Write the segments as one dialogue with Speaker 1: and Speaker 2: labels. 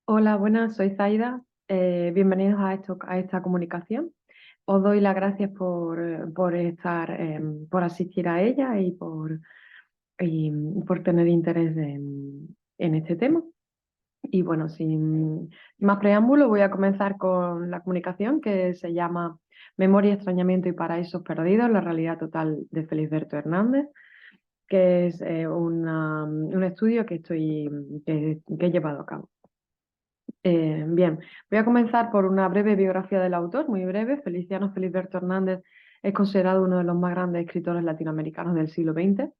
Speaker 1: Hola, buenas, soy Zaida. Bienvenidos a esta comunicación. Os doy las gracias por estar, por asistir a ella y por tener interés en este tema. Y bueno, sin más preámbulo, voy a comenzar con la comunicación que se llama Memoria, extrañamiento y paraísos perdidos, la realidad total de Felisberto Hernández, que es un estudio que he llevado a cabo. Bien, voy a comenzar por una breve biografía del autor, muy breve. Feliciano Felisberto Hernández es considerado uno de los más grandes escritores latinoamericanos del siglo XX.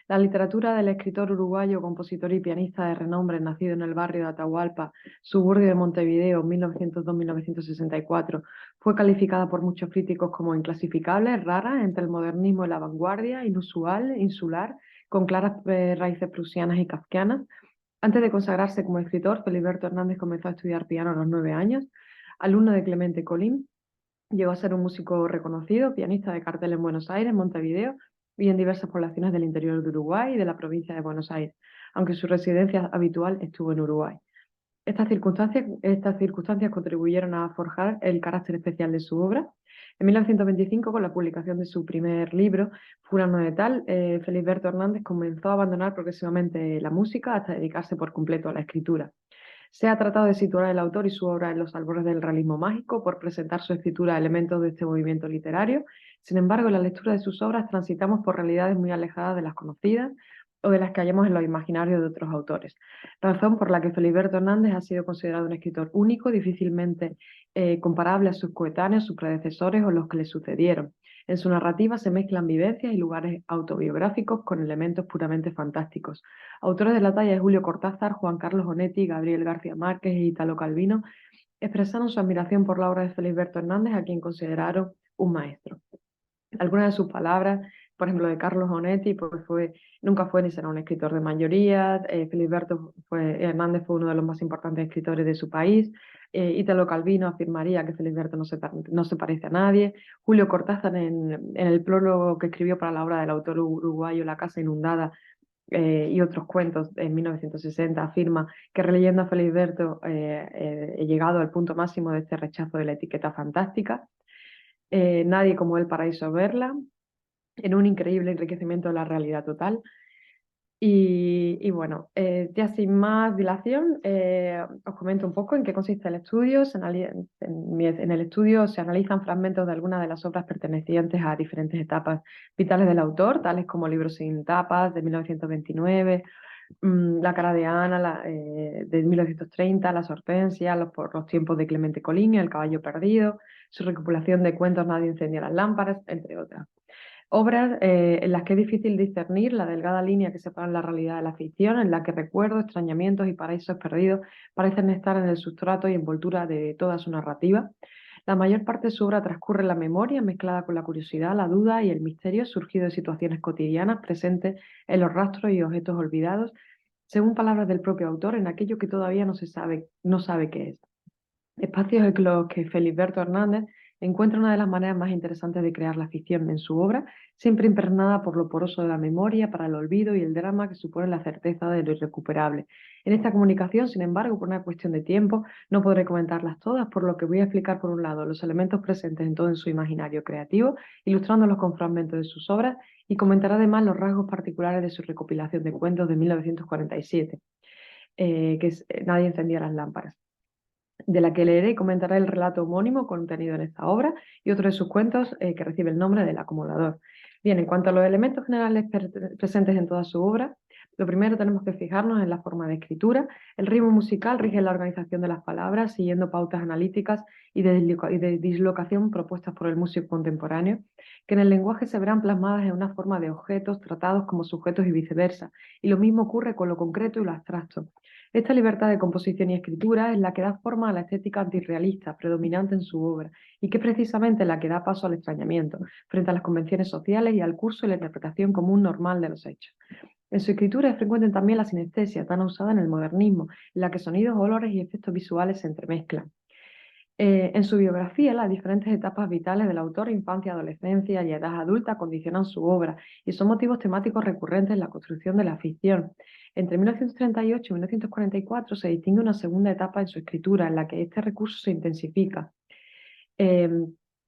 Speaker 1: La literatura del escritor uruguayo, compositor y pianista de renombre, nacido en el barrio de Atahualpa, suburbio de Montevideo, 1902-1964, fue calificada por muchos críticos como inclasificable, rara, entre el modernismo y la vanguardia, inusual, insular, con claras raíces prusianas y kafkianas. Antes de consagrarse como escritor, Feliberto Hernández comenzó a estudiar piano a los 9 años. Alumno de Clemente Colín, llegó a ser un músico reconocido, pianista de cartel en Buenos Aires, Montevideo y en diversas poblaciones del interior de Uruguay y de la provincia de Buenos Aires, aunque su residencia habitual estuvo en Uruguay. Estas circunstancias contribuyeron a forjar el carácter especial de su obra. En 1925, con la publicación de su primer libro, Fulano de Tal, Felisberto Hernández comenzó a abandonar progresivamente la música hasta dedicarse por completo a la escritura. Se ha tratado de situar el autor y su obra en los albores del realismo mágico por presentar su escritura a elementos de este movimiento literario. Sin embargo, en la lectura de sus obras transitamos por realidades muy alejadas de las conocidas o de las que hallamos en los imaginarios de otros autores, razón por la que Feliberto Hernández ha sido considerado un escritor único, difícilmente comparable a sus coetáneos, sus predecesores o los que le sucedieron. En su narrativa se mezclan vivencias y lugares autobiográficos con elementos puramente fantásticos. Autores de la talla de Julio Cortázar, Juan Carlos Onetti, Gabriel García Márquez e Italo Calvino expresaron su admiración por la obra de Felisberto Hernández, a quien consideraron un maestro. Algunas de sus palabras, por ejemplo, de Carlos Onetti, nunca fue ni será un escritor de mayoría. Hernández fue uno de los más importantes escritores de su país. Italo Calvino afirmaría que Felisberto no se parece a nadie. Julio Cortázar, en el prólogo que escribió para la obra del autor uruguayo La casa inundada, y otros cuentos en 1960, afirma que releyendo a Felisberto he llegado al punto máximo de este rechazo de la etiqueta fantástica. Nadie como él para disolverla, en un increíble enriquecimiento de la realidad total. Y bueno, ya sin más dilación, os comento un poco en qué consiste el estudio. En el estudio se analizan fragmentos de algunas de las obras pertenecientes a diferentes etapas vitales del autor, tales como Libros sin tapas de 1929, La cara de Ana de 1930, Las hortensias, por los tiempos de Clemente Colín, El caballo perdido, su recopilación de cuentos Nadie encendía las lámparas, entre otras. Obras en las que es difícil discernir la delgada línea que separa la realidad de la ficción, en la que recuerdos, extrañamientos y paraísos perdidos parecen estar en el sustrato y envoltura de toda su narrativa. La mayor parte de su obra transcurre en la memoria, mezclada con la curiosidad, la duda y el misterio surgido de situaciones cotidianas presentes en los rastros y objetos olvidados, según palabras del propio autor, en aquello que todavía no sabe qué es. Espacios en los que Felisberto Hernández encuentra una de las maneras más interesantes de crear la ficción en su obra, siempre impregnada por lo poroso de la memoria, para el olvido y el drama que supone la certeza de lo irrecuperable. En esta comunicación, sin embargo, por una cuestión de tiempo, no podré comentarlas todas, por lo que voy a explicar por un lado los elementos presentes en todo en su imaginario creativo, ilustrándolos con fragmentos de sus obras, y comentaré además los rasgos particulares de su recopilación de cuentos de 1947, que es Nadie encendía las lámparas, de la que leeré y comentaré el relato homónimo contenido en esta obra y otro de sus cuentos que recibe el nombre del Acomodador. Bien, en cuanto a los elementos generales presentes en toda su obra, lo primero tenemos que fijarnos en la forma de escritura. El ritmo musical rige la organización de las palabras, siguiendo pautas analíticas y de dislocación propuestas por el músico contemporáneo, que en el lenguaje se verán plasmadas en una forma de objetos tratados como sujetos y viceversa, y lo mismo ocurre con lo concreto y lo abstracto. Esta libertad de composición y escritura es la que da forma a la estética antirrealista predominante en su obra y que es precisamente la que da paso al extrañamiento frente a las convenciones sociales y al curso y la interpretación común normal de los hechos. En su escritura es frecuente también la sinestesia, tan usada en el modernismo, en la que sonidos, olores y efectos visuales se entremezclan. En su biografía, las diferentes etapas vitales del autor, infancia, adolescencia y edad adulta, condicionan su obra y son motivos temáticos recurrentes en la construcción de la ficción. Entre 1938 y 1944 se distingue una segunda etapa en su escritura, en la que este recurso se intensifica. Eh,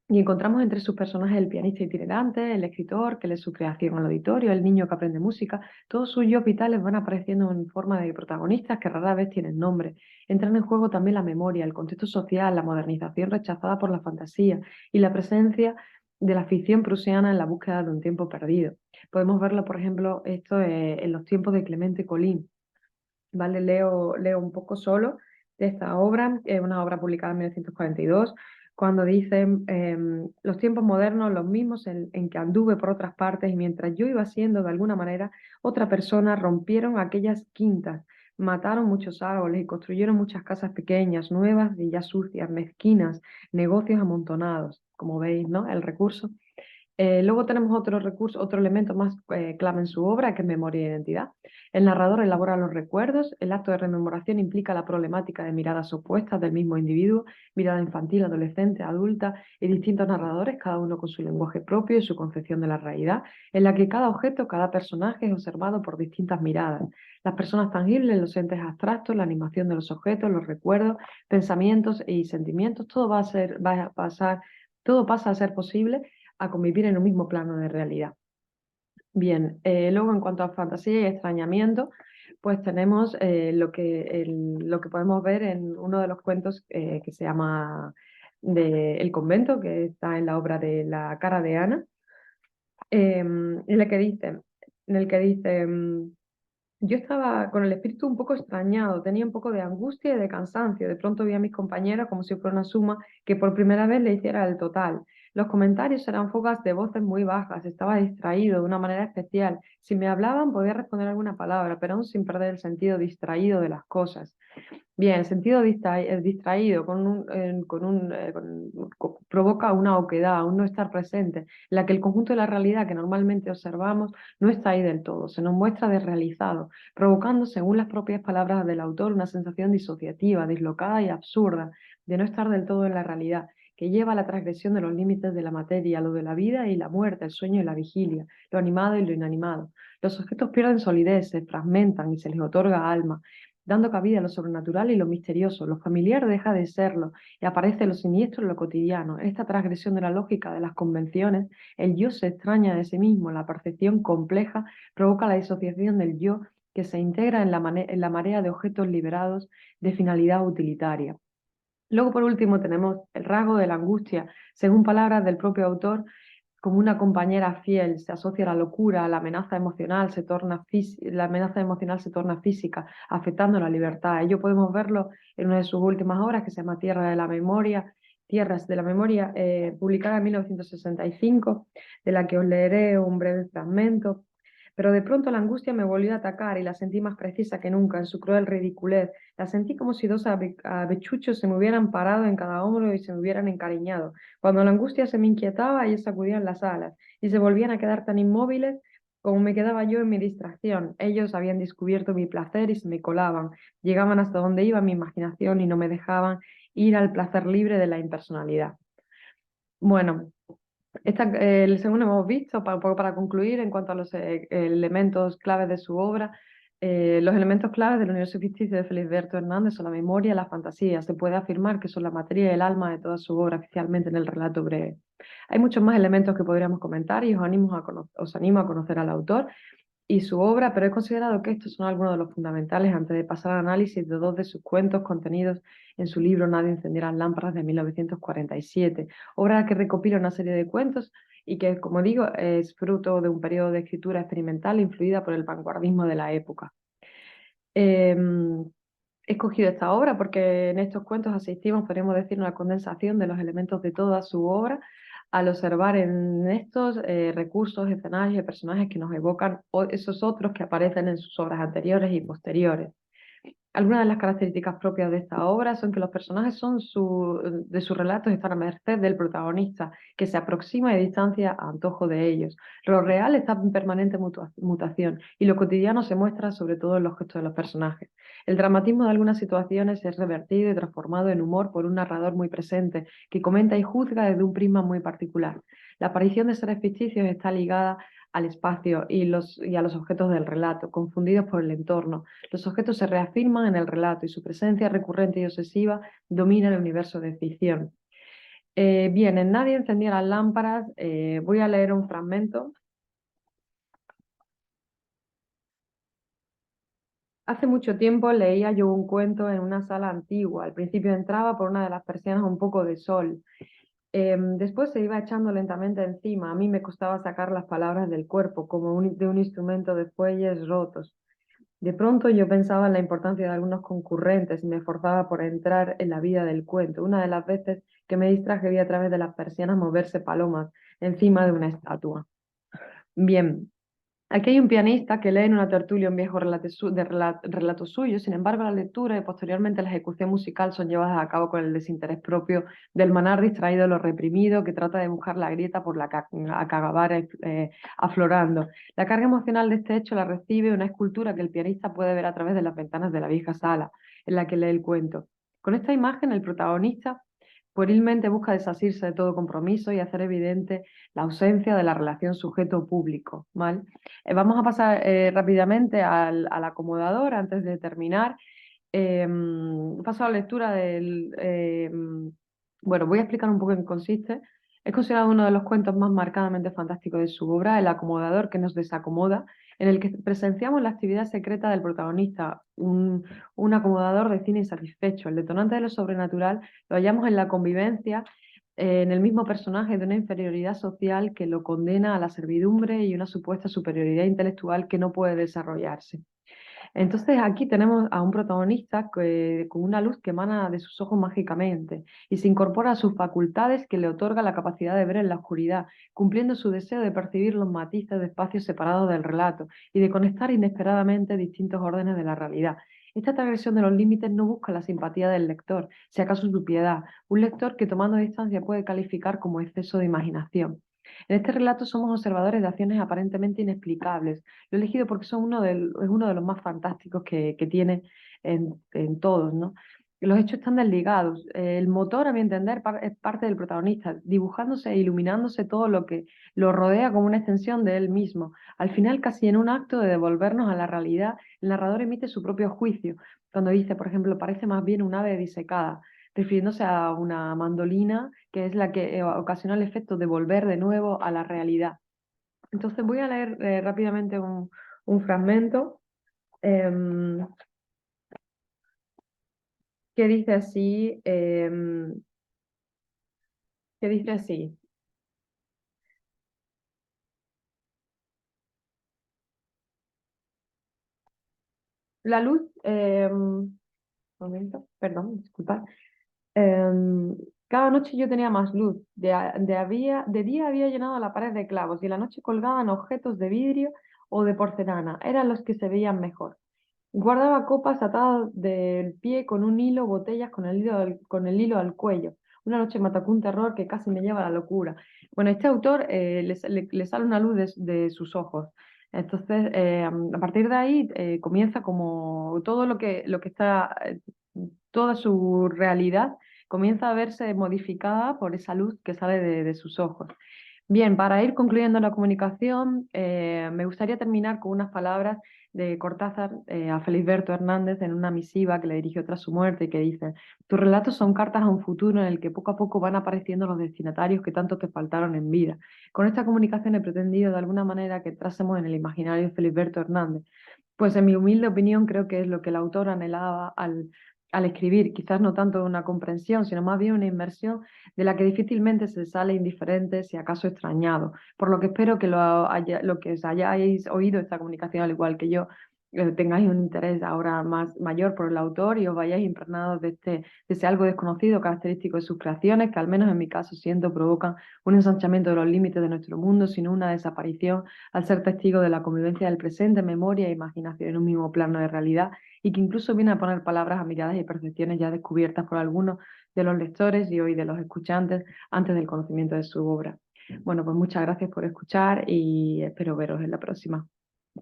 Speaker 1: y encontramos entre sus personajes el pianista itinerante, el escritor que lee su creación al auditorio, el niño que aprende música. Todos sus yo vitales van apareciendo en forma de protagonistas que rara vez tienen nombre. Entran en juego también la memoria, el contexto social, la modernización rechazada por la fantasía y la presencia de la ficción prusiana en la búsqueda de un tiempo perdido. Podemos verlo, por ejemplo, esto en los tiempos de Clemente Colín. ¿Vale? Leo un poco solo de esta obra, es una obra publicada en 1942, cuando dicen, los tiempos modernos, los mismos en que anduve por otras partes y mientras yo iba siendo de alguna manera otra persona, rompieron aquellas quintas, mataron muchos árboles y construyeron muchas casas pequeñas, nuevas y ya sucias, mezquinas, negocios amontonados, como veis, ¿no? El recurso. Luego tenemos otro recurso, otro elemento más clave en su obra, que es memoria e identidad. El narrador elabora los recuerdos, el acto de rememoración implica la problemática de miradas opuestas del mismo individuo, mirada infantil, adolescente, adulta, y distintos narradores, cada uno con su lenguaje propio y su concepción de la realidad, en la que cada objeto, cada personaje es observado por distintas miradas. Las personas tangibles, los entes abstractos, la animación de los objetos, los recuerdos, pensamientos y sentimientos, todo pasa a ser posible a convivir en un mismo plano de realidad. Bien, luego en cuanto a fantasía y extrañamiento, pues tenemos lo que podemos ver en uno de los cuentos que se llama El convento, que está en la obra de La cara de Ana, en el que dice, yo estaba con el espíritu un poco extrañado, tenía un poco de angustia y de cansancio. De pronto vi a mis compañeros como si fuera una suma que por primera vez le hiciera el total. Los comentarios eran fugas de voces muy bajas, estaba distraído de una manera especial. Si me hablaban podía responder alguna palabra, pero aún sin perder el sentido distraído de las cosas. Bien, el sentido distraído provoca una oquedad, un no estar presente, en la que el conjunto de la realidad que normalmente observamos no está ahí del todo, se nos muestra desrealizado, provocando, según las propias palabras del autor, una sensación disociativa, dislocada y absurda, de no estar del todo en la realidad, que lleva a la transgresión de los límites de la materia, lo de la vida y la muerte, el sueño y la vigilia, lo animado y lo inanimado. Los objetos pierden solidez, se fragmentan y se les otorga alma, dando cabida a lo sobrenatural y lo misterioso. Lo familiar deja de serlo y aparece lo siniestro en lo cotidiano. Esta transgresión de la lógica de las convenciones, el yo se extraña de sí mismo, la percepción compleja provoca la disociación del yo que se integra en la marea de objetos liberados de finalidad utilitaria. Luego, por último, tenemos el rasgo de la angustia. Según palabras del propio autor, como una compañera fiel, se asocia a la locura, la amenaza emocional se torna física, afectando la libertad. Ello podemos verlo en una de sus últimas obras que se llama Tierras de la Memoria, publicada en 1965, de la que os leeré un breve fragmento. Pero de pronto la angustia me volvió a atacar y la sentí más precisa que nunca en su cruel ridiculez. La sentí como si dos avechuchos se me hubieran parado en cada hombro y se me hubieran encariñado. Cuando la angustia se me inquietaba, ellos sacudían las alas y se volvían a quedar tan inmóviles como me quedaba yo en mi distracción. Ellos habían descubierto mi placer y se me colaban. Llegaban hasta donde iba mi imaginación y no me dejaban ir al placer libre de la impersonalidad. Bueno, según hemos visto, un poco para concluir, en cuanto a los elementos claves de su obra, los elementos claves del universo ficticio de Felisberto Hernández son la memoria y la fantasía. Se puede afirmar que son la materia y el alma de toda su obra, especialmente en el relato breve. Hay muchos más elementos que podríamos comentar y os animo a conocer al autor y su obra, pero he considerado que estos son algunos de los fundamentales antes de pasar al análisis de dos de sus cuentos contenidos en su libro Nadie encendiera las lámparas de 1947, obra que recopila una serie de cuentos y que, como digo, es fruto de un periodo de escritura experimental influida por el vanguardismo de la época. He escogido esta obra porque en estos cuentos asistimos, podríamos decir, una condensación de los elementos de toda su obra al observar en estos recursos, escenarios y personajes que nos evocan esos otros que aparecen en sus obras anteriores y posteriores. Algunas de las características propias de esta obra son que los personajes de sus relatos están a merced del protagonista, que se aproxima y distancia a antojo de ellos. Lo real está en permanente mutación y lo cotidiano se muestra sobre todo en los gestos de los personajes. El dramatismo de algunas situaciones es revertido y transformado en humor por un narrador muy presente, que comenta y juzga desde un prisma muy particular. La aparición de seres ficticios está ligada al espacio y a los objetos del relato, confundidos por el entorno. Los objetos se reafirman en el relato y su presencia recurrente y obsesiva domina el universo de ficción. Bien, en Nadie encendía las lámparas, voy a leer un fragmento. Hace mucho tiempo leía yo un cuento en una sala antigua. Al principio entraba por una de las persianas un poco de sol. Después se iba echando lentamente encima. A mí me costaba sacar las palabras del cuerpo, como de un instrumento de fuelles rotos. De pronto yo pensaba en la importancia de algunos concurrentes y me esforzaba por entrar en la vida del cuento. Una de las veces que me distraje vi a través de las persianas moverse palomas encima de una estatua. Bien, aquí hay un pianista que lee en una tertulia un viejo relato suyo. Sin embargo, la lectura y posteriormente la ejecución musical son llevadas a cabo con el desinterés propio del manar distraído de lo reprimido, que trata de buscar la grieta por la que acabar aflorando. La carga emocional de este hecho la recibe una escultura que el pianista puede ver a través de las ventanas de la vieja sala en la que lee el cuento. Con esta imagen, el protagonista puerilmente busca desasirse de todo compromiso y hacer evidente la ausencia de la relación sujeto-público, ¿vale? Vamos a pasar rápidamente al acomodador antes de terminar. Paso a la lectura del... bueno, voy a explicar un poco en qué consiste. Es considerado uno de los cuentos más marcadamente fantásticos de su obra, El acomodador que nos desacomoda, en el que presenciamos la actividad secreta del protagonista, un acomodador de cine insatisfecho. El detonante de lo sobrenatural lo hallamos en la convivencia en el mismo personaje de una inferioridad social que lo condena a la servidumbre y una supuesta superioridad intelectual que no puede desarrollarse. Entonces aquí tenemos a un protagonista con una luz que emana de sus ojos mágicamente y se incorpora a sus facultades que le otorga la capacidad de ver en la oscuridad, cumpliendo su deseo de percibir los matices de espacios separados del relato y de conectar inesperadamente distintos órdenes de la realidad. Esta transgresión de los límites no busca la simpatía del lector, si acaso su piedad, un lector que tomando distancia puede calificar como exceso de imaginación. En este relato somos observadores de acciones aparentemente inexplicables. Lo he elegido porque es uno de los más fantásticos que tiene en todos, ¿no? Los hechos están desligados. El motor, a mi entender, es parte del protagonista, dibujándose e iluminándose todo lo que lo rodea como una extensión de él mismo. Al final, casi en un acto de devolvernos a la realidad, el narrador emite su propio juicio, cuando dice, por ejemplo, parece más bien un ave disecada, refiriéndose a una mandolina que es la que ocasiona el efecto de volver de nuevo a la realidad. Entonces voy a leer rápidamente un fragmento em, que dice así, que dice así. La luz, momento, perdón, disculpad. Cada noche yo tenía más luz. De día había llenado la pared de clavos y en la noche colgaban objetos de vidrio o de porcelana. Eran los que se veían mejor. Guardaba copas atadas del pie con un hilo, botellas con el hilo al cuello. Una noche me atacó un terror que casi me lleva a la locura. Bueno, este autor le sale una luz de sus ojos. Entonces, a partir de ahí comienza como todo lo que está, toda su realidad comienza a verse modificada por esa luz que sale de sus ojos. Bien, para ir concluyendo la comunicación, me gustaría terminar con unas palabras de Cortázar a Felisberto Hernández en una misiva que le dirigió tras su muerte y que dice: tus relatos son cartas a un futuro en el que poco a poco van apareciendo los destinatarios que tanto te faltaron en vida. Con esta comunicación he pretendido de alguna manera que entrásemos en el imaginario de Felisberto Hernández, pues en mi humilde opinión creo que es lo que el autor anhelaba al escribir, quizás no tanto una comprensión, sino más bien una inmersión de la que difícilmente se sale indiferente, si acaso extrañado. Por lo que espero que lo que os hayáis oído esta comunicación, al igual que yo, tengáis un interés ahora más mayor por el autor y os vayáis impregnados de ese algo desconocido característico de sus creaciones, que al menos en mi caso siento provocan un ensanchamiento de los límites de nuestro mundo, sino una desaparición al ser testigo de la convivencia del presente, memoria e imaginación en un mismo plano de realidad, y que incluso viene a poner palabras a miradas y percepciones ya descubiertas por algunos de los lectores y hoy de los escuchantes antes del conocimiento de su obra. Bueno, pues muchas gracias por escuchar y espero veros en la próxima.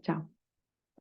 Speaker 1: Chao.